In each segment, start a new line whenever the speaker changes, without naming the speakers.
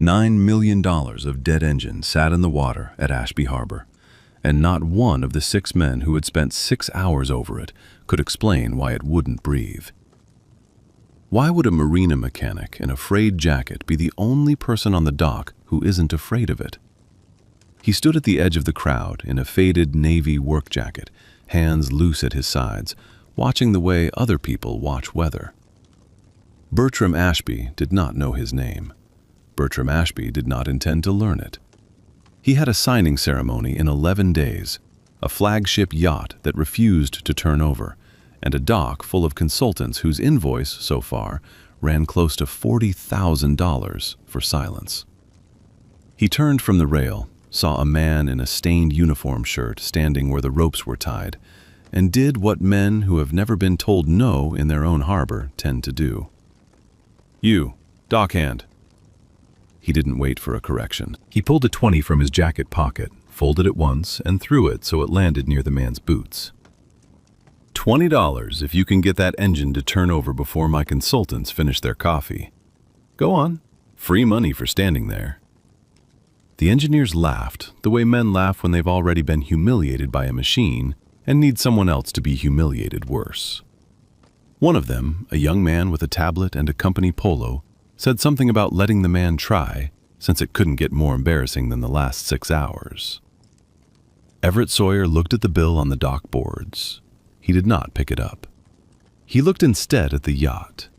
$9 million of dead engines sat in the water at Ashby Harbor, and not one of the 6 men who had spent 6 hours over it could explain why it wouldn't breathe. Why would a marina mechanic in a frayed jacket be the only person on the dock who isn't afraid of it? He stood at the edge of the crowd in a faded navy work jacket, hands loose at his sides, watching the way other people watch weather. Bertram Ashby did not know his name. Bertram Ashby did not intend to learn it. He had a signing ceremony in 11 days, a flagship yacht that refused to turn over, and a dock full of consultants whose invoice, so far, ran close to $40,000 for silence. He turned from the rail, saw a man in a stained uniform shirt standing where the ropes were tied, and did what men who have never been told no in their own harbor tend to do. "You, dockhand." He didn't wait for a correction. He pulled a 20 from his jacket pocket, folded it once, and threw it so it landed near the man's boots. $20 if you can get that engine to turn over before my consultants finish their coffee. Go on. Free money for standing there. The engineers laughed, the way men laugh when they've already been humiliated by a machine and need someone else to be humiliated worse. One of them, a young man with a tablet and a company polo, said something about letting the man try, since it couldn't get more embarrassing than the last 6 hours. Everett Sawyer looked at the bill on the dock boards. He did not pick it up. He looked instead at the yacht.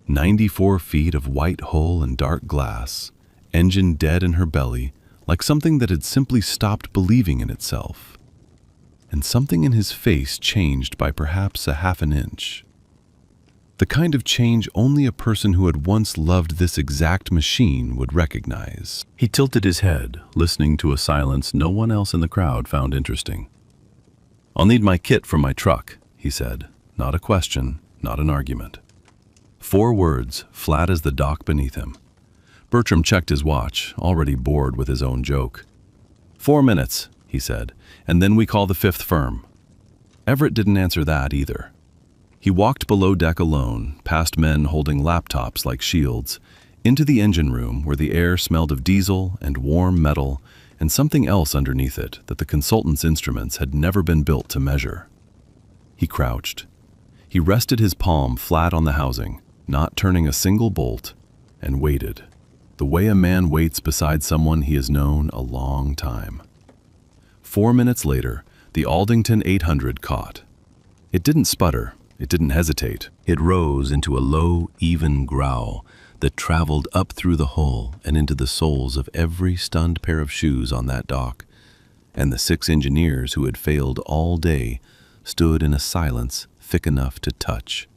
94 feet of white hull and dark glass, engine dead in her belly, like something that had simply stopped believing in itself. And something in his face changed by perhaps a half an inch. The kind of change only a person who had once loved this exact machine would recognize. He tilted his head, listening to a silence no one else in the crowd found interesting. "I'll need my kit from my truck," he said. Not a question, not an argument. 4 words, flat as the dock beneath him. Bertram checked his watch, already bored with his own joke. 4 minutes, he said, and then we call the 5th firm. Everett didn't answer that either. He walked below deck alone, past men holding laptops like shields, into the engine room where the air smelled of diesel and warm metal and something else underneath it that the consultant's instruments had never been built to measure. He crouched. He rested his palm flat on the housing, not turning a single bolt, and waited, the way a man waits beside someone he has known a long time. 4 minutes later, the Aldington 800 caught. It didn't sputter. It didn't hesitate. It rose into a low, even growl that traveled up through the hull and into the soles of every stunned pair of shoes on that dock, and the 6 engineers who had failed all day stood in a silence thick enough to touch.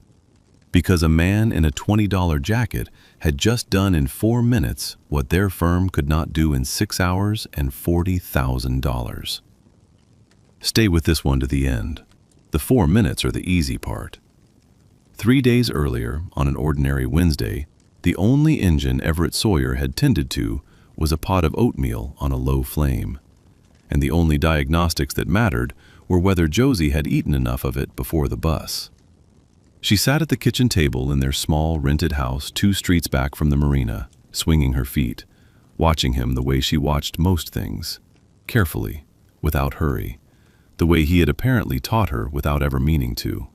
Because a man in a $20 jacket had just done in 4 minutes what their firm could not do in 6 hours and $40,000. Stay with this one to the end. The 4 minutes are the easy part. 3 days earlier, on an ordinary Wednesday, the only engine Everett Sawyer had tended to was a pot of oatmeal on a low flame. And the only diagnostics that mattered were whether Josie had eaten enough of it before the bus. She sat at the kitchen table in their small rented house 2 streets back from the marina, swinging her feet, watching him the way she watched most things, carefully, without hurry, the way he had apparently taught her without ever meaning to.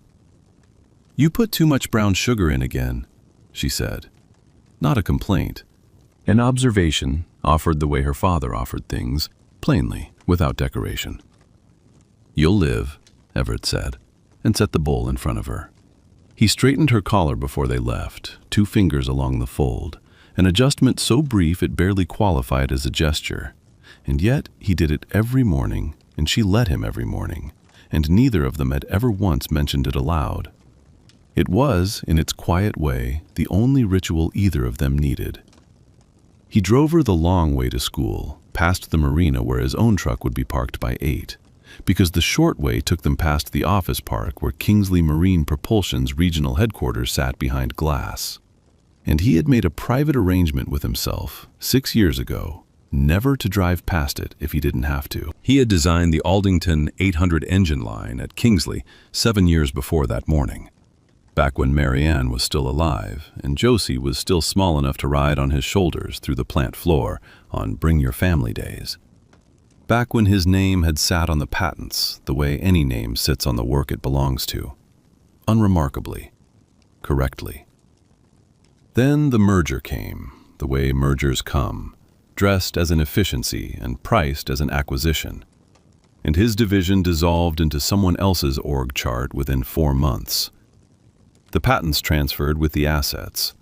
"You put too much brown sugar in again," she said. Not a complaint. An observation, offered the way her father offered things, plainly, without decoration. "You'll live," Everett said, and set the bowl in front of her. He straightened her collar before they left, 2 fingers along the fold, an adjustment so brief it barely qualified as a gesture. And yet he did it every morning, and she let him every morning, and neither of them had ever once mentioned it aloud. It was, in its quiet way, the only ritual either of them needed. He drove her the long way to school, past the marina where his own truck would be parked by 8, because the short way took them past the office park where Kingsley Marine Propulsion's regional headquarters sat behind glass. And he had made a private arrangement with himself, 6 years ago, never to drive past it if he didn't have to. He had designed the Aldington 800 engine line at Kingsley 7 years before that morning. back when Marianne was still alive and Josie was still small enough to ride on his shoulders through the plant floor on Bring Your Family days. Back when his name had sat on the patents the way any name sits on the work it belongs to. Unremarkably. Correctly. Then the merger came, the way mergers come, dressed as an efficiency and priced as an acquisition. And his division dissolved into someone else's org chart within 4 months. The patents transferred with the assets.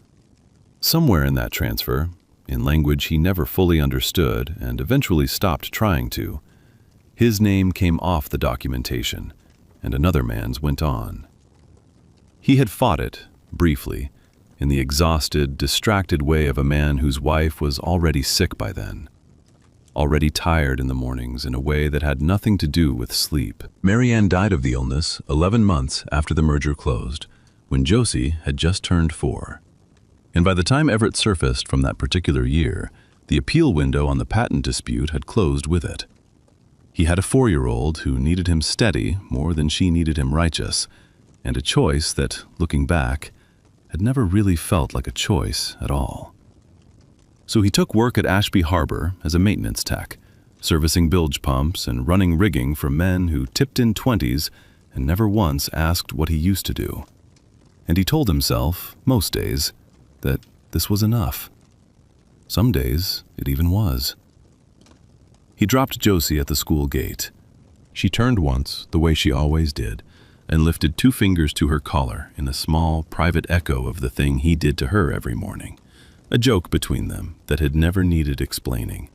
Somewhere in that transfer, in language he never fully understood and eventually stopped trying to, his name came off the documentation, and another man's went on. He had fought it, briefly, in the exhausted, distracted way of a man whose wife was already sick by then, already tired in the mornings in a way that had nothing to do with sleep. Marianne died of the illness 11 months after the merger closed, when Josie had just turned 4. And by the time Everett surfaced from that particular year, the appeal window on the patent dispute had closed with it. He had a 4-year-old who needed him steady more than she needed him righteous, and a choice that, looking back, had never really felt like a choice at all. So he took work at Ashby Harbor as a maintenance tech, servicing bilge pumps and running rigging for men who tipped in 20s and never once asked what he used to do. And he told himself, most days, that this was enough. Some days, it even was. He dropped Josie at the school gate. She turned once, the way she always did, and lifted 2 fingers to her collar in a small, private echo of the thing he did to her every morning, a joke between them that had never needed explaining.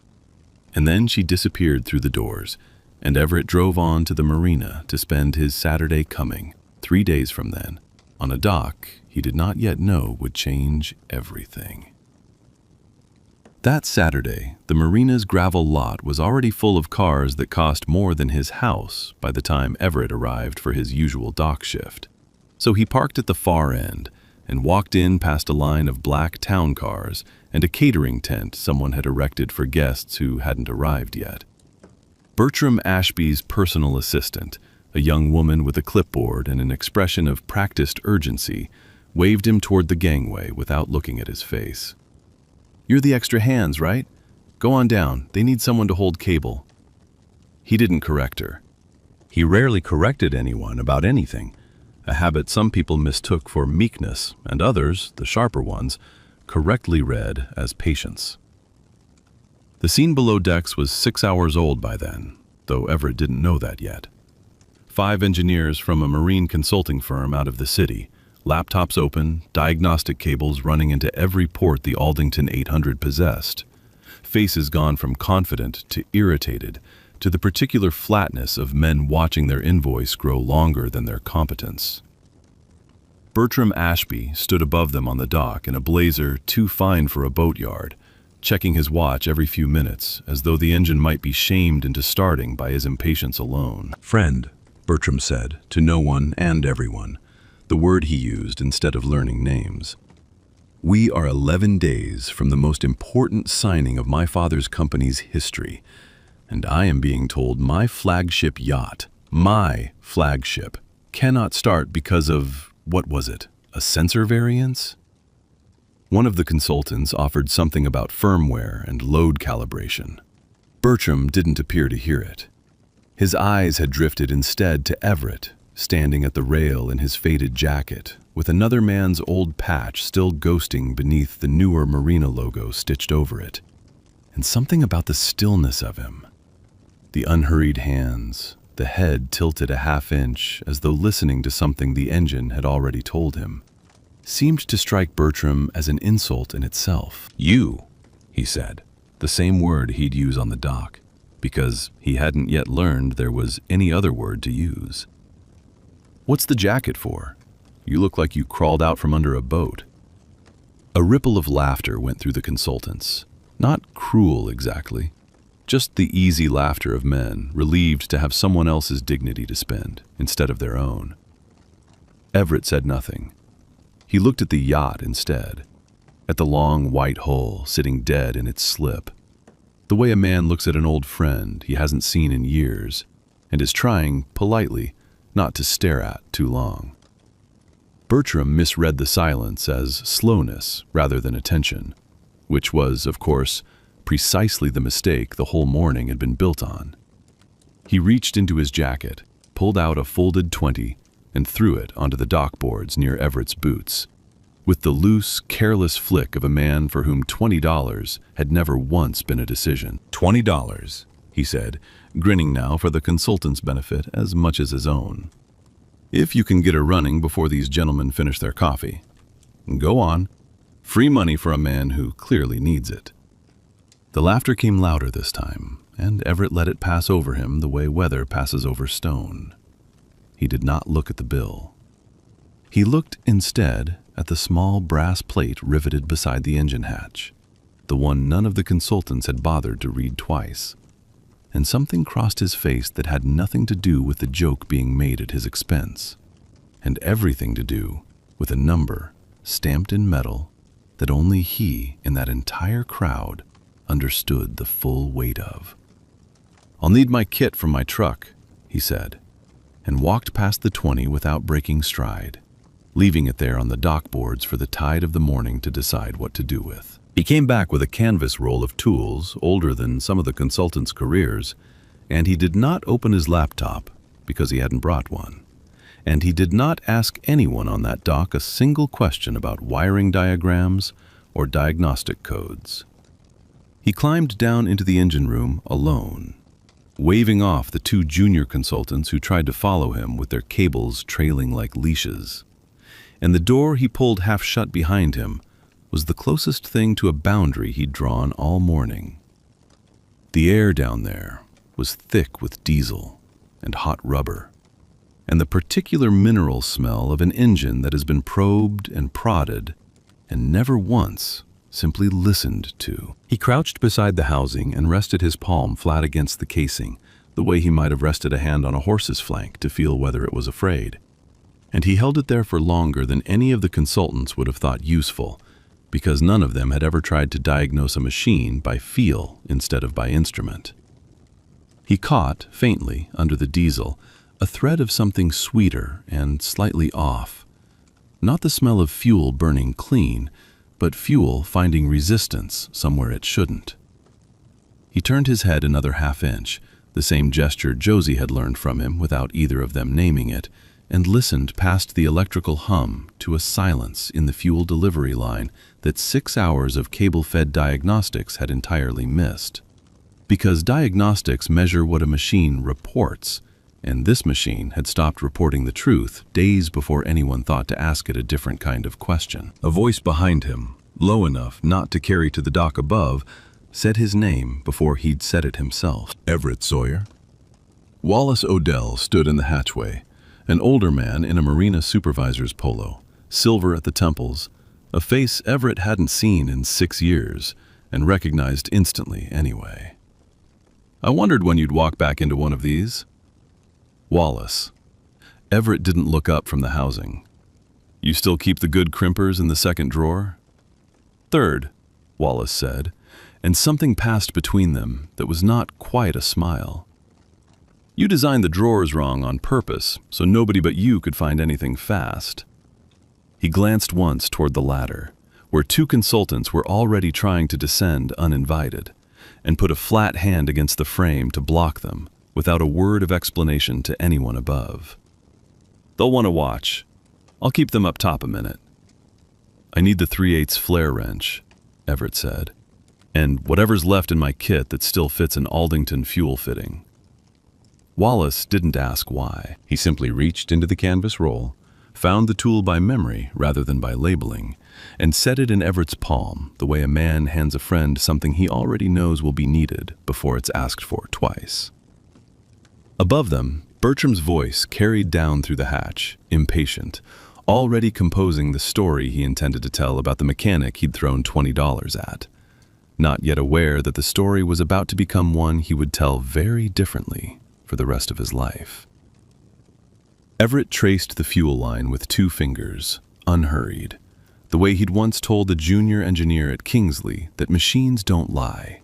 And then she disappeared through the doors, and Everett drove on to the marina to spend his Saturday coming, 3 days from then, on a dock he did not yet know would change everything. That Saturday, the marina's gravel lot was already full of cars that cost more than his house by the time Everett arrived for his usual dock shift. So he parked at the far end and walked in past a line of black town cars and a catering tent someone had erected for guests who hadn't arrived yet. Bertram Ashby's personal assistant, a young woman with a clipboard and an expression of practiced urgency, waved him toward the gangway without looking at his face. "You're the extra hands, right? Go on down. They need someone to hold cable." He didn't correct her. He rarely corrected anyone about anything, a habit some people mistook for meekness and others, the sharper ones, correctly read as patience. The scene below decks was 6 hours old by then, though Everett didn't know that yet. 5 engineers from a marine consulting firm out of the city, laptops open, diagnostic cables running into every port the Aldington 800 possessed, faces gone from confident to irritated, to the particular flatness of men watching their invoice grow longer than their competence. Bertram Ashby stood above them on the dock in a blazer too fine for a boatyard, checking his watch every few minutes as though the engine might be shamed into starting by his impatience alone. "Friend," Bertram said, to no one and everyone, the word he used instead of learning names. "We are 11 days from the most important signing of my father's company's history, and I am being told my flagship yacht, my flagship, cannot start because of, what was it, a sensor variance?" One of the consultants offered something about firmware and load calibration. Bertram didn't appear to hear it. His eyes had drifted instead to Everett, standing at the rail in his faded jacket, with another man's old patch still ghosting beneath the newer Marina logo stitched over it. And something about the stillness of him. The unhurried hands, the head tilted a half-inch as though listening to something the engine had already told him, seemed to strike Bertram as an insult in itself. "You," he said, the same word he'd use on the dock, because he hadn't yet learned there was any other word to use. "What's the jacket for? You look like you crawled out from under a boat." A ripple of laughter went through the consultants. Not cruel exactly, just the easy laughter of men relieved to have someone else's dignity to spend instead of their own. Everett said nothing. He looked at the yacht instead, at the long white hull sitting dead in its slip, the way a man looks at an old friend he hasn't seen in years and is trying, politely, not to stare at too long. Bertram misread the silence as slowness rather than attention, which was, of course, precisely the mistake the whole morning had been built on. He reached into his jacket, pulled out a folded 20, and threw it onto the dock boards near Everett's boots, with the loose, careless flick of a man for whom $20 had never once been a decision. $20, he said, grinning now for the consultant's benefit as much as his own. If you can get her running before these gentlemen finish their coffee. Go on. Free money for a man who clearly needs it. The laughter came louder this time, and Everett let it pass over him the way weather passes over stone. He did not look at the bill. He looked instead at the small brass plate riveted beside the engine hatch, the one none of the consultants had bothered to read twice. And something crossed his face that had nothing to do with the joke being made at his expense, and everything to do with a number stamped in metal that only he in that entire crowd understood the full weight of. "I'll need my kit from my truck," he said, and walked past the 20 without breaking stride, leaving it there on the dock boards for the tide of the morning to decide what to do with. He came back with a canvas roll of tools older than some of the consultants' careers, and he did not open his laptop because he hadn't brought one. And he did not ask anyone on that dock a single question about wiring diagrams or diagnostic codes. He climbed down into the engine room alone, waving off the 2 junior consultants who tried to follow him with their cables trailing like leashes. And the door he pulled half shut behind him was the closest thing to a boundary he'd drawn all morning. The air down there was thick with diesel and hot rubber, and the particular mineral smell of an engine that has been probed and prodded and never once simply listened to. He crouched beside the housing and rested his palm flat against the casing, the way he might have rested a hand on a horse's flank to feel whether it was afraid. And he held it there for longer than any of the consultants would have thought useful, because none of them had ever tried to diagnose a machine by feel instead of by instrument. He caught, faintly, under the diesel, a thread of something sweeter and slightly off. Not the smell of fuel burning clean, but fuel finding resistance somewhere it shouldn't. He turned his head another half-inch, the same gesture Josie had learned from him without either of them naming it, and listened past the electrical hum to a silence in the fuel delivery line that 6 hours of cable-fed diagnostics had entirely missed. Because diagnostics measure what a machine reports, and this machine had stopped reporting the truth days before anyone thought to ask it a different kind of question. A voice behind him, low enough not to carry to the dock above, said his name before he'd said it himself. Everett Sawyer. Wallace Odell stood in the hatchway, an older man in a marina supervisor's polo, silver at the temples, a face Everett hadn't seen in 6 years, and recognized instantly anyway. "I wondered when you'd walk back into one of these." Wallace. Everett didn't look up from the housing. "You still keep the good crimpers in the second drawer?" "Third," Wallace said, and something passed between them that was not quite a smile. "You designed the drawers wrong on purpose, so nobody but you could find anything fast." He glanced once toward the ladder, where 2 consultants were already trying to descend uninvited, and put a flat hand against the frame to block them, without a word of explanation to anyone above. "They'll want to watch. I'll keep them up top a minute." "I need the 3/8 flare wrench," Everett said, "and whatever's left in my kit that still fits an Aldington fuel fitting." Wallace didn't ask why. He simply reached into the canvas roll, found the tool by memory rather than by labeling, and set it in Everett's palm the way a man hands a friend something he already knows will be needed before it's asked for twice. Above them, Bertram's voice carried down through the hatch, impatient, already composing the story he intended to tell about the mechanic he'd thrown $20 at, not yet aware that the story was about to become one he would tell very differently for the rest of his life. Everett traced the fuel line with 2 fingers, unhurried, the way he'd once told the junior engineer at Kingsley that machines don't lie.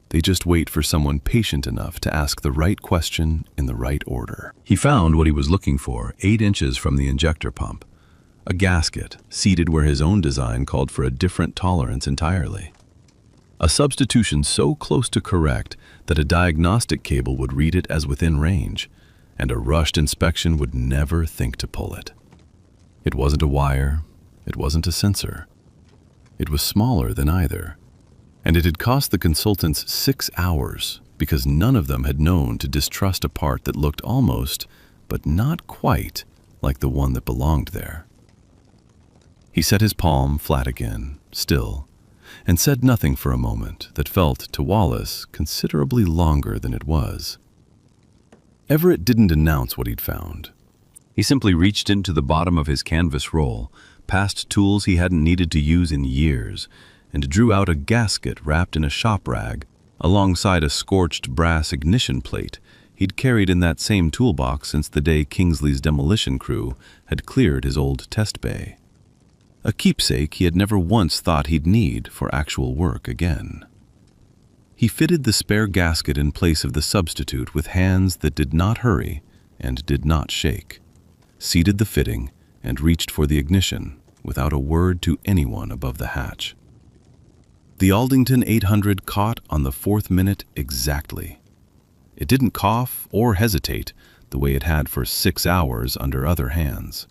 They just wait for someone patient enough to ask the right question in the right order. He found what he was looking for 8 inches from the injector pump, A gasket, seated where his own design called for a different tolerance entirely. A substitution so close to correct that a diagnostic cable would read it as within range, and a rushed inspection would never think to pull it. It wasn't a wire, it wasn't a sensor. It was smaller than either, and it had cost the consultants 6 hours because none of them had known to distrust a part that looked almost, but not quite, like the one that belonged there. He set his palm flat again, still, and said nothing for a moment that felt, to Wallace, considerably longer than it was. Everett didn't announce what he'd found. He simply reached into the bottom of his canvas roll, past tools he hadn't needed to use in years, and drew out a gasket wrapped in a shop rag, alongside a scorched brass ignition plate he'd carried in that same toolbox since the day Kingsley's demolition crew had cleared his old test bay. A keepsake he had never once thought he'd need for actual work again. He fitted the spare gasket in place of the substitute with hands that did not hurry and did not shake, seated the fitting, and reached for the ignition without a word to anyone above the hatch. The Aldington 800 caught on the 4th minute exactly. It didn't cough or hesitate the way it had for 6 hours under other hands.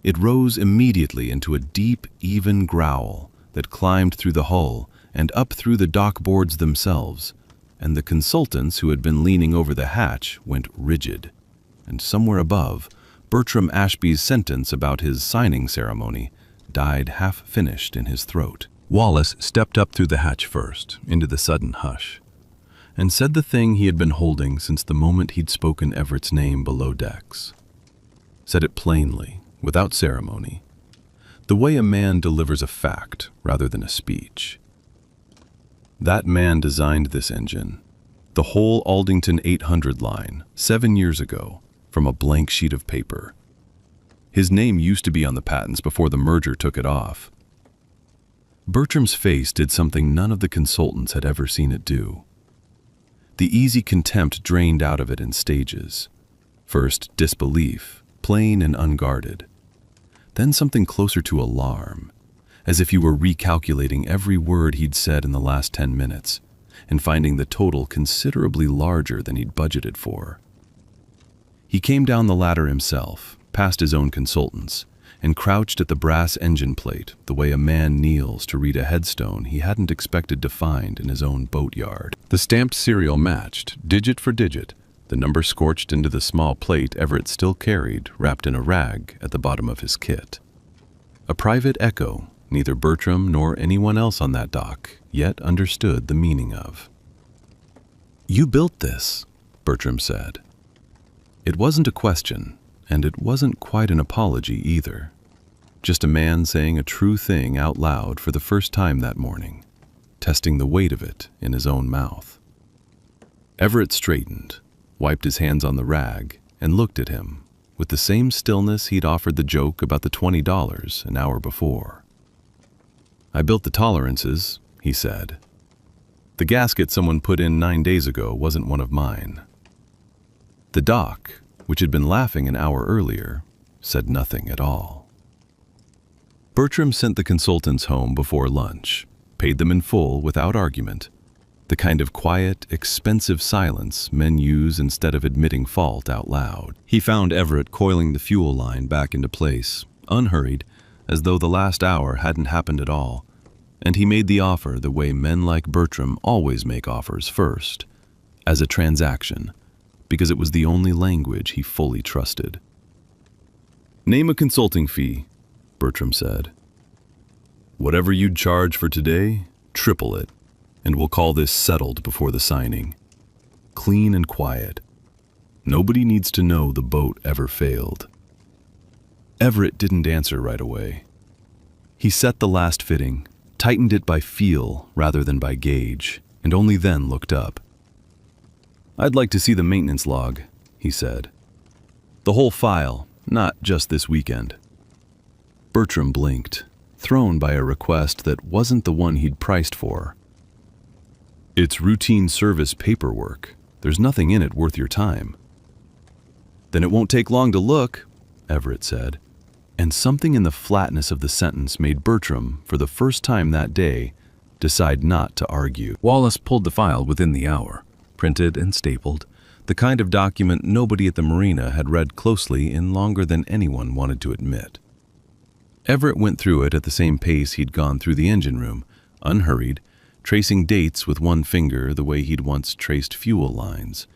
It rose immediately into a deep, even growl that climbed through the hull and up through the dock boards themselves, and the consultants who had been leaning over the hatch went rigid. And somewhere above, Bertram Ashby's sentence about his signing ceremony died half-finished in his throat. Wallace stepped up through the hatch first, into the sudden hush, and said the thing he had been holding since the moment he'd spoken Everett's name below decks. Said it plainly, without ceremony, the way a man delivers a fact rather than a speech. That man designed this engine, the whole Aldington 800 line, 7 years ago, from a blank sheet of paper. His name used to be on the patents before the merger took it off. Bertram's face did something none of the consultants had ever seen it do. The easy contempt drained out of it in stages. First, disbelief, plain and unguarded. Then something closer to alarm, as if you were recalculating every word he'd said in the last 10 minutes, and finding the total considerably larger than he'd budgeted for. He came down the ladder himself, past his own consultants, and crouched at the brass engine plate the way a man kneels to read a headstone he hadn't expected to find in his own boatyard. The stamped serial matched, digit for digit, the number scorched into the small plate Everett still carried, wrapped in a rag at the bottom of his kit. A private echo neither Bertram nor anyone else on that dock yet understood the meaning of. "You built this," Bertram said. It wasn't a question, and it wasn't quite an apology either. Just a man saying a true thing out loud for the first time that morning, testing the weight of it in his own mouth. Everett straightened, wiped his hands on the rag, and looked at him with the same stillness he'd offered the joke about the $20 an hour before. "I built the tolerances," he said. "The gasket someone put in 9 days ago wasn't one of mine." The dock, which had been laughing an hour earlier, said nothing at all. Bertram sent the consultants home before lunch, paid them in full without argument, the kind of quiet, expensive silence men use instead of admitting fault out loud. He found Everett coiling the fuel line back into place, unhurried, as though the last hour hadn't happened at all, and he made the offer the way men like Bertram always make offers first, as a transaction, because it was the only language he fully trusted. "Name a consulting fee," Bertram said. "Whatever you'd charge for today, triple it, and we'll call this settled before the signing. Clean and quiet. Nobody needs to know the boat ever failed." Everett didn't answer right away. He set the last fitting, tightened it by feel rather than by gauge, and only then looked up. "I'd like to see the maintenance log," he said. "The whole file, not just this weekend." Bertram blinked, thrown by a request that wasn't the one he'd priced for. "It's routine service paperwork. There's nothing in it worth your time." "Then it won't take long to look," Everett said. And something in the flatness of the sentence made Bertram, for the first time that day, decide not to argue. Wallace pulled the file within the hour, printed and stapled, the kind of document nobody at the marina had read closely in longer than anyone wanted to admit. Everett went through it at the same pace he'd gone through the engine room, unhurried, tracing dates with one finger the way he'd once traced fuel lines.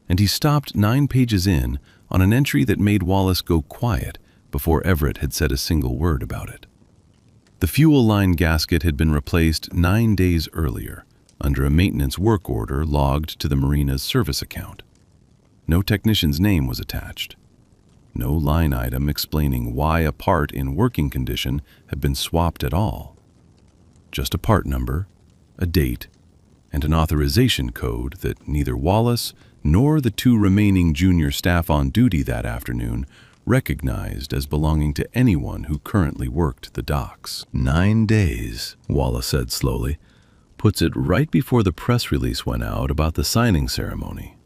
And he stopped 9 pages in on an entry that made Wallace go quiet before Everett had said a single word about it. The fuel line gasket had been replaced 9 days earlier, under a maintenance work order logged to the marina's service account. No technician's name was attached. No line item explaining why a part in working condition had been swapped at all. Just a part number, a date, and an authorization code that neither Wallace nor the 2 remaining junior staff on duty that afternoon recognized as belonging to anyone who currently worked the docks. 9 days, Wallace said slowly, puts it right before the press release went out about the signing ceremony.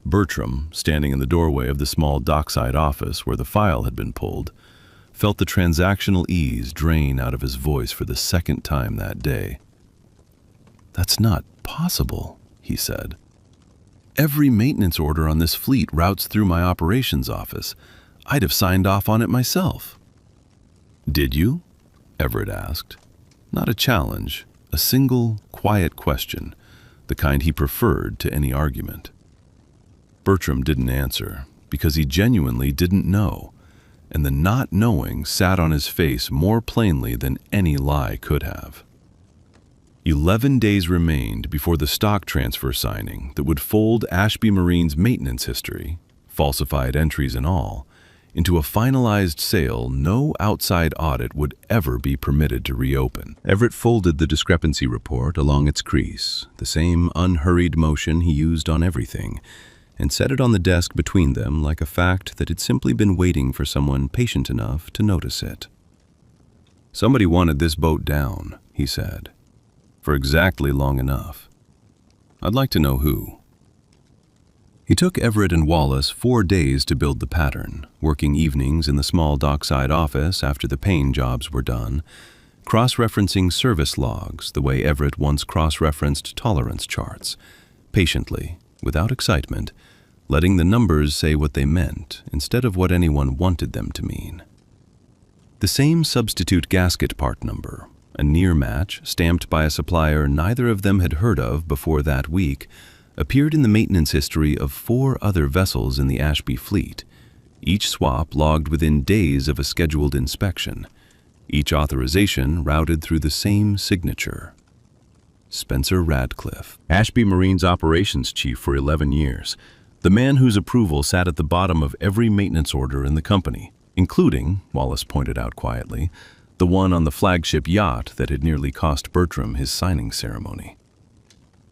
Bertram, standing in the doorway of the small dockside office where the file had been pulled, felt the transactional ease drain out of his voice for the second time that day. "That's not possible," he said. "Every maintenance order on this fleet routes through my operations office. I'd have signed off on it myself." "Did you?" Everett asked. Not a challenge, a single, quiet question, the kind he preferred to any argument. Bertram didn't answer, because he genuinely didn't know, and the not knowing sat on his face more plainly than any lie could have. 11 days remained before the stock transfer signing that would fold Ashby Marine's maintenance history, falsified entries and all, into a finalized sale no outside audit would ever be permitted to reopen. Everett folded the discrepancy report along its crease, the same unhurried motion he used on everything, and set it on the desk between them like a fact that had simply been waiting for someone patient enough to notice it. "Somebody wanted this boat down," he said, "for exactly long enough. I'd like to know who." He took Everett and Wallace 4 days to build the pattern, working evenings in the small dockside office after the paint jobs were done, cross-referencing service logs the way Everett once cross-referenced tolerance charts, patiently, without excitement, letting the numbers say what they meant instead of what anyone wanted them to mean. The same substitute gasket part number, a near match stamped by a supplier neither of them had heard of before that week, appeared in the maintenance history of 4 other vessels in the Ashby fleet, each swap logged within days of a scheduled inspection, each authorization routed through the same signature. Spencer Radcliffe, Ashby Marine's operations chief for 11 years, the man whose approval sat at the bottom of every maintenance order in the company, including, Wallace pointed out quietly, the one on the flagship yacht that had nearly cost Bertram his signing ceremony.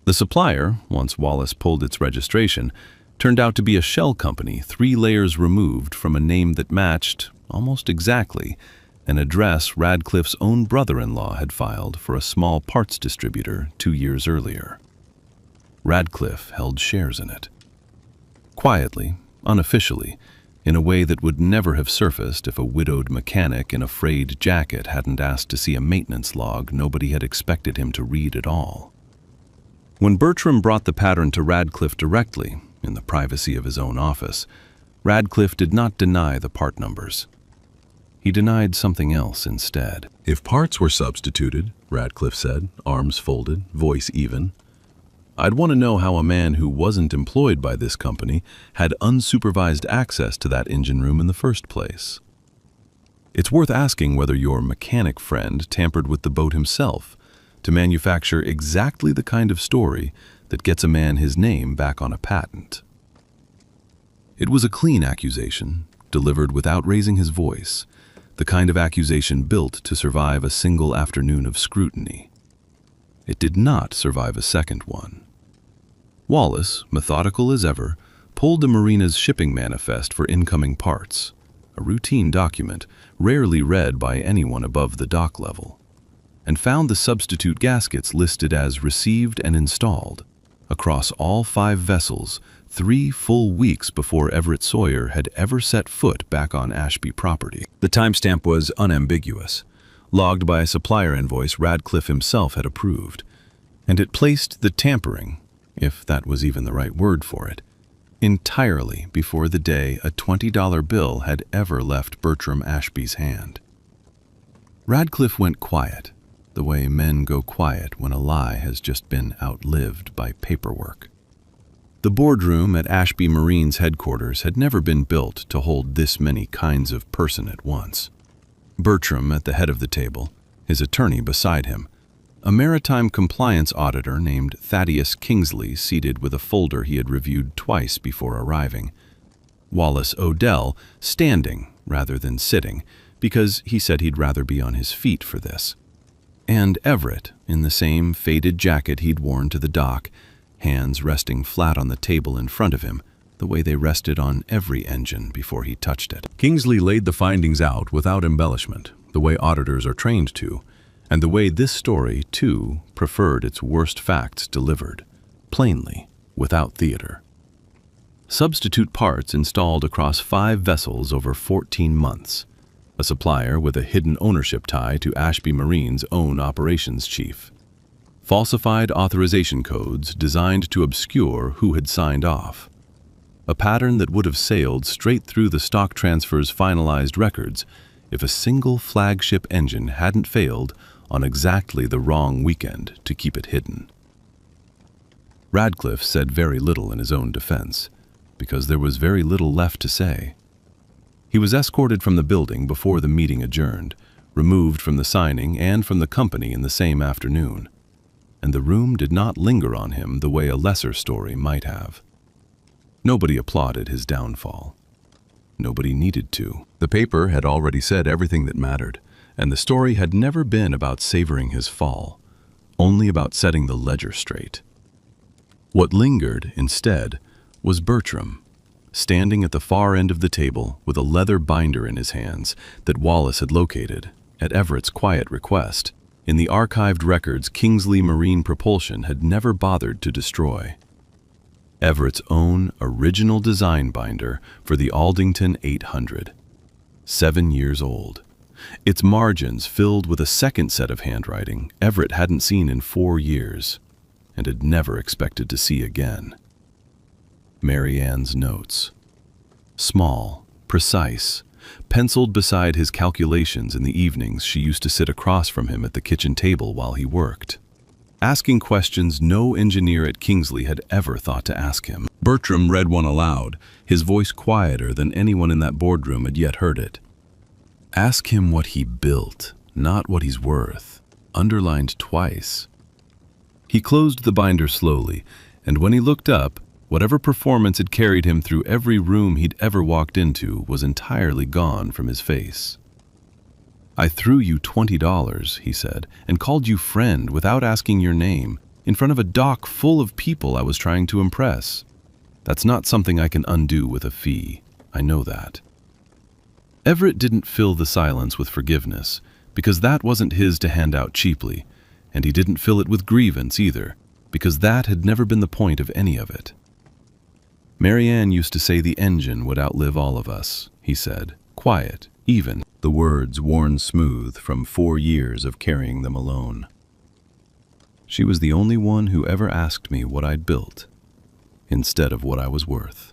The supplier, once Wallace pulled its registration, turned out to be a shell company 3 layers removed from a name that matched, almost exactly, an address Radcliffe's own brother-in-law had filed for a small parts distributor 2 years earlier. Radcliffe held shares in it. Quietly, unofficially, in a way that would never have surfaced if a widowed mechanic in a frayed jacket hadn't asked to see a maintenance log nobody had expected him to read at all. When Bertram brought the pattern to Radcliffe directly, in the privacy of his own office, Radcliffe did not deny the part numbers. He denied something else instead. "If parts were substituted," Radcliffe said, arms folded, voice even, "I'd want to know how a man who wasn't employed by this company had unsupervised access to that engine room in the first place. It's worth asking whether your mechanic friend tampered with the boat himself to manufacture exactly the kind of story that gets a man his name back on a patent." It was a clean accusation, delivered without raising his voice, the kind of accusation built to survive a single afternoon of scrutiny. It did not survive a second one. Wallace, methodical as ever, pulled the marina's shipping manifest for incoming parts, a routine document rarely read by anyone above the dock level, and found the substitute gaskets listed as received and installed, across all 5 vessels, 3 full weeks before Everett Sawyer had ever set foot back on Ashby property. The timestamp was unambiguous, logged by a supplier invoice Radcliffe himself had approved, and it placed the tampering, if that was even the right word for it, entirely before the day a $20 bill had ever left Bertram Ashby's hand. Radcliffe went quiet, the way men go quiet when a lie has just been outlived by paperwork. The boardroom at Ashby Marine's headquarters had never been built to hold this many kinds of person at once. Bertram at the head of the table, his attorney beside him, a maritime compliance auditor named Thaddeus Kingsley seated with a folder he had reviewed twice before arriving, Wallace Odell standing rather than sitting, because he said he'd rather be on his feet for this, and Everett in the same faded jacket he'd worn to the dock, hands resting flat on the table in front of him, the way they rested on every engine before he touched it. Kingsley laid the findings out without embellishment, the way auditors are trained to, and the way this story, too, preferred its worst facts delivered, plainly, without theater. Substitute parts installed across 5 vessels over 14 months. A supplier with a hidden ownership tie to Ashby Marine's own operations chief. Falsified authorization codes designed to obscure who had signed off. A pattern that would have sailed straight through the stock transfer's finalized records if a single flagship engine hadn't failed on exactly the wrong weekend to keep it hidden. Radcliffe said very little in his own defense, because there was very little left to say. He was escorted from the building before the meeting adjourned, removed from the signing and from the company in the same afternoon, and the room did not linger on him the way a lesser story might have. Nobody applauded his downfall. Nobody needed to. The paper had already said everything that mattered, and the story had never been about savoring his fall, only about setting the ledger straight. What lingered, instead, was Bertram, standing at the far end of the table with a leather binder in his hands that Wallace had located, at Everett's quiet request, in the archived records Kingsley Marine Propulsion had never bothered to destroy. Everett's own original design binder for the Aldington 800, 7 years old. Its margins filled with a second set of handwriting Everett hadn't seen in 4 years, and had never expected to see again. Mary Ann's notes. Small, precise, penciled beside his calculations in the evenings she used to sit across from him at the kitchen table while he worked, asking questions no engineer at Kingsley had ever thought to ask him. Bertram read one aloud, his voice quieter than anyone in that boardroom had yet heard it. Ask him what he built, not what he's worth, underlined twice. He closed the binder slowly, and when he looked up, whatever performance had carried him through every room he'd ever walked into was entirely gone from his face. I threw you $20, he said, and called you friend without asking your name, in front of a dock full of people I was trying to impress. That's not something I can undo with a fee. I know that. Everett didn't fill the silence with forgiveness, because that wasn't his to hand out cheaply, and he didn't fill it with grievance either, because that had never been the point of any of it. Mary Ann used to say the engine would outlive all of us, he said, quiet, even, the words worn smooth from 4 years of carrying them alone. She was the only one who ever asked me what I'd built, instead of what I was worth.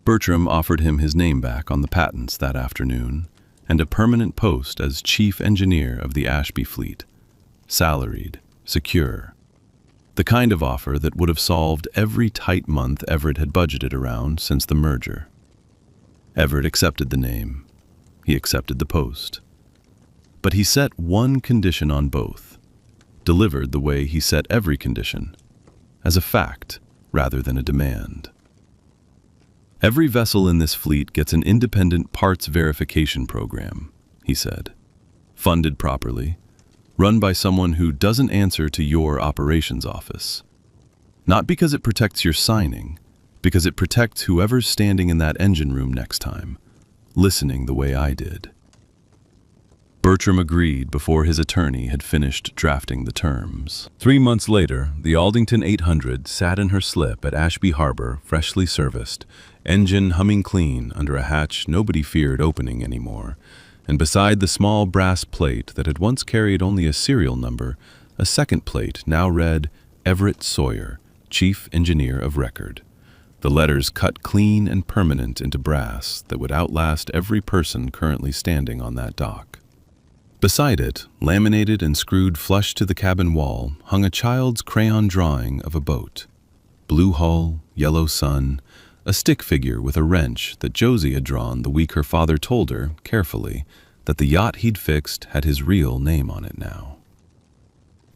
Bertram offered him his name back on the patents that afternoon, and a permanent post as chief engineer of the Ashby fleet, salaried, secure. The kind of offer that would have solved every tight month Everett had budgeted around since the merger. Everett accepted the name. He accepted the post. But he set one condition on both, delivered the way he set every condition, as a fact rather than a demand. Every vessel in this fleet gets an independent parts verification program, he said, funded properly, run by someone who doesn't answer to your operations office. Not because it protects your signing, because it protects whoever's standing in that engine room next time, listening the way I did. Bertram agreed before his attorney had finished drafting the terms. 3 months later, the Aldington 800 sat in her slip at Ashby Harbor, freshly serviced, engine humming clean under a hatch nobody feared opening anymore, and beside the small brass plate that had once carried only a serial number, a second plate now read Everett Sawyer, Chief Engineer of Record. The letters cut clean and permanent into brass that would outlast every person currently standing on that dock. Beside it, laminated and screwed flush to the cabin wall, hung a child's crayon drawing of a boat. Blue hull, yellow sun, a stick figure with a wrench that Josie had drawn the week her father told her, carefully, that the yacht he'd fixed had his real name on it now.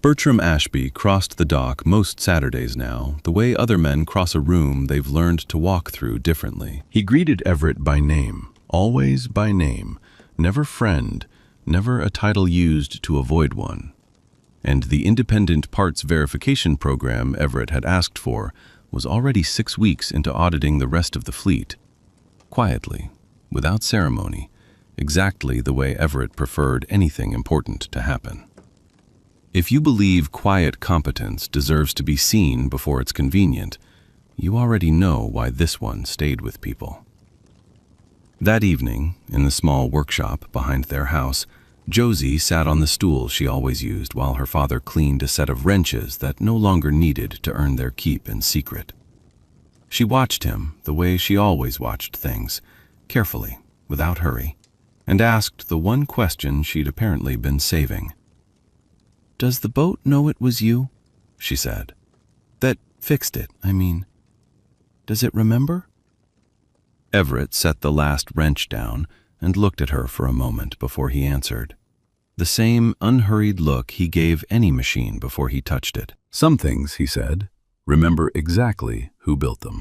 Bertram Ashby crossed the dock most Saturdays now, the way other men cross a room they've learned to walk through differently. He greeted Everett by name, always by name, never friend, never a title used to avoid one. And the independent parts verification program Everett had asked for was already 6 weeks into auditing the rest of the fleet. Quietly, without ceremony, exactly the way Everett preferred anything important to happen. If you believe quiet competence deserves to be seen before it's convenient, you already know why this one stayed with people. That evening, in the small workshop behind their house, Josie sat on the stool she always used while her father cleaned a set of wrenches that no longer needed to earn their keep in secret. She watched him the way she always watched things, carefully, without hurry, and asked the one question she'd apparently been saving. "Does the boat know it was you?" she said. "That fixed it, I mean. Does it remember?" Everett set the last wrench down and looked at her for a moment before he answered. The same unhurried look he gave any machine before he touched it. "Some things," he said, "remember exactly who built them."